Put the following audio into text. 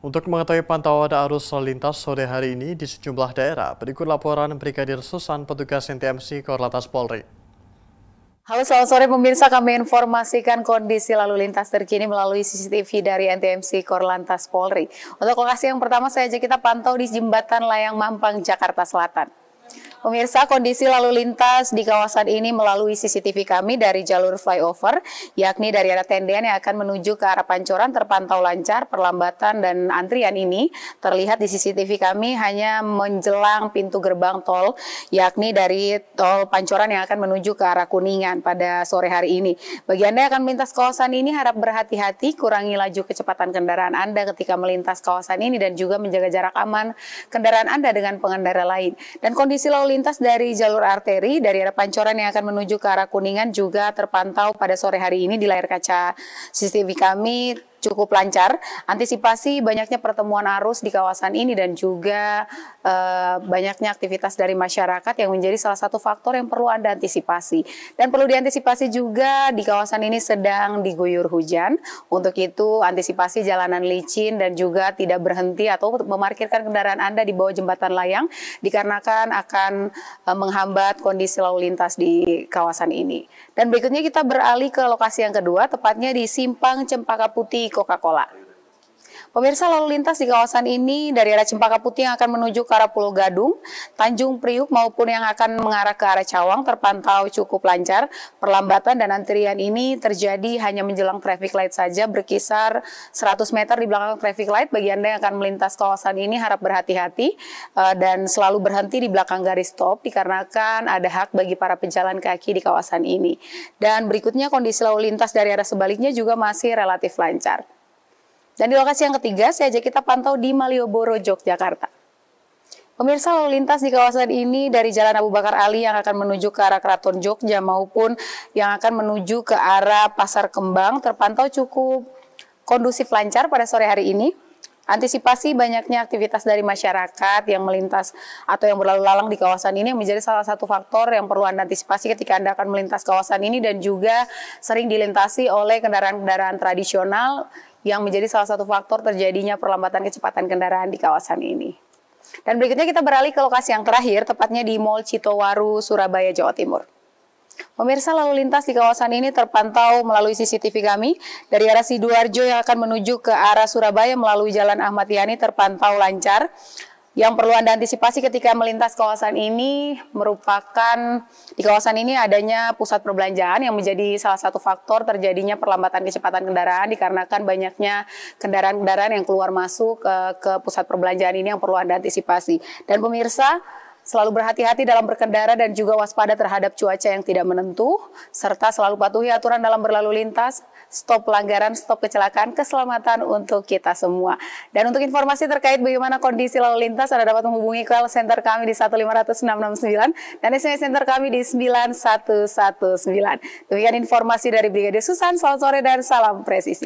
Untuk mengetahui pantauan arus lalu lintas sore hari ini di sejumlah daerah, berikut laporan Brigadir Susan, petugas NTMC Korlantas Polri. Halo, selamat sore pemirsa, kami informasikan kondisi lalu lintas terkini melalui CCTV dari NTMC Korlantas Polri. Untuk lokasi yang pertama saya ajak kita pantau di Jembatan Layang Mampang, Jakarta Selatan. Pemirsa, kondisi lalu lintas di kawasan ini melalui CCTV kami dari jalur flyover, yakni dari arah tendean yang akan menuju ke arah Pancoran terpantau lancar. Perlambatan dan antrian ini terlihat di CCTV kami hanya menjelang pintu gerbang tol, yakni dari tol Pancoran yang akan menuju ke arah Kuningan pada sore hari ini. Bagi Anda yang akan melintas kawasan ini, harap berhati-hati, kurangi laju kecepatan kendaraan Anda ketika melintas kawasan ini dan juga menjaga jarak aman kendaraan Anda dengan pengendara lain. Dan kondisi lalu lintas dari jalur arteri dari arah Pancoran yang akan menuju ke arah Kuningan juga terpantau pada sore hari ini di layar kaca CCTV kami cukup lancar. Antisipasi banyaknya pertemuan arus di kawasan ini dan juga banyaknya aktivitas dari masyarakat yang menjadi salah satu faktor yang perlu Anda antisipasi. Dan perlu diantisipasi juga di kawasan ini sedang diguyur hujan. Untuk itu antisipasi jalanan licin dan juga tidak berhenti atau memarkirkan kendaraan Anda di bawah jembatan layang dikarenakan akan menghambat kondisi lalu lintas di kawasan ini. Dan berikutnya kita beralih ke lokasi yang kedua, tepatnya di Simpang Cempaka Putih Coca-Cola. Pemirsa, lalu lintas di kawasan ini dari arah Cempaka Putih yang akan menuju ke arah Pulau Gadung, Tanjung Priuk maupun yang akan mengarah ke arah Cawang terpantau cukup lancar. Perlambatan dan antrian ini terjadi hanya menjelang traffic light saja, berkisar 100 meter di belakang traffic light. Bagi Anda yang akan melintas kawasan ini harap berhati-hati dan selalu berhenti di belakang garis stop dikarenakan ada hak bagi para pejalan kaki di kawasan ini. Dan berikutnya kondisi lalu lintas dari arah sebaliknya juga masih relatif lancar. Dan di lokasi yang ketiga, saya ajak kita pantau di Malioboro, Yogyakarta. Pemirsa, lalu lintas di kawasan ini dari Jalan Abu Bakar Ali yang akan menuju ke arah Keraton Jogja maupun yang akan menuju ke arah Pasar Kembang terpantau cukup kondusif lancar pada sore hari ini. Antisipasi banyaknya aktivitas dari masyarakat yang melintas atau yang berlalu lalang di kawasan ini yang menjadi salah satu faktor yang perlu Anda antisipasi ketika Anda akan melintas kawasan ini dan juga sering dilintasi oleh kendaraan-kendaraan tradisional yang menjadi salah satu faktor terjadinya perlambatan kecepatan kendaraan di kawasan ini. Dan berikutnya kita beralih ke lokasi yang terakhir, tepatnya di Mall Citowaru, Surabaya, Jawa Timur. Pemirsa, lalu lintas di kawasan ini terpantau melalui CCTV kami dari arah Sidoarjo yang akan menuju ke arah Surabaya melalui Jalan Ahmad Yani terpantau lancar. Yang perlu Anda antisipasi ketika melintas kawasan ini merupakan di kawasan ini adanya pusat perbelanjaan yang menjadi salah satu faktor terjadinya perlambatan kecepatan kendaraan dikarenakan banyaknya kendaraan-kendaraan yang keluar masuk ke pusat perbelanjaan ini yang perlu Anda antisipasi. Dan pemirsa, selalu berhati-hati dalam berkendara dan juga waspada terhadap cuaca yang tidak menentu, serta selalu patuhi aturan dalam berlalu lintas, stop pelanggaran, stop kecelakaan, keselamatan untuk kita semua. Dan untuk informasi terkait bagaimana kondisi lalu lintas, Anda dapat menghubungi call center kami di 1500669 dan SMS center kami di 9119. Demikian informasi dari Brigadir Susan, selamat sore dan salam presisi.